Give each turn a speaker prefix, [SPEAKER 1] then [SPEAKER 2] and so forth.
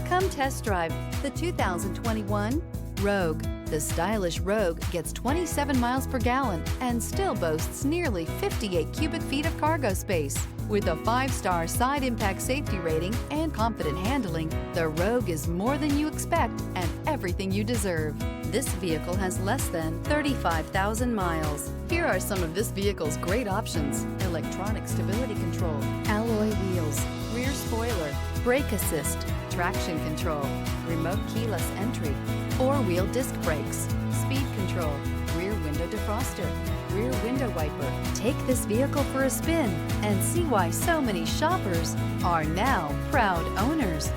[SPEAKER 1] Come test drive the 2021 Rogue. The stylish Rogue gets 27 miles per gallon and still boasts nearly 58 cubic feet of cargo space. With a 5-star side impact safety rating and confident handling, the Rogue is more than you expect and everything you deserve. This vehicle has less than 35,000 miles. Here are some of this vehicle's great options: electronic stability control, alloy wheels, rear spoiler, brake assist, traction control, remote keyless entry, 4-wheel disc brakes, speed control, rear window defroster, rear window wiper. Take this vehicle for a spin and see why so many shoppers are now proud owners.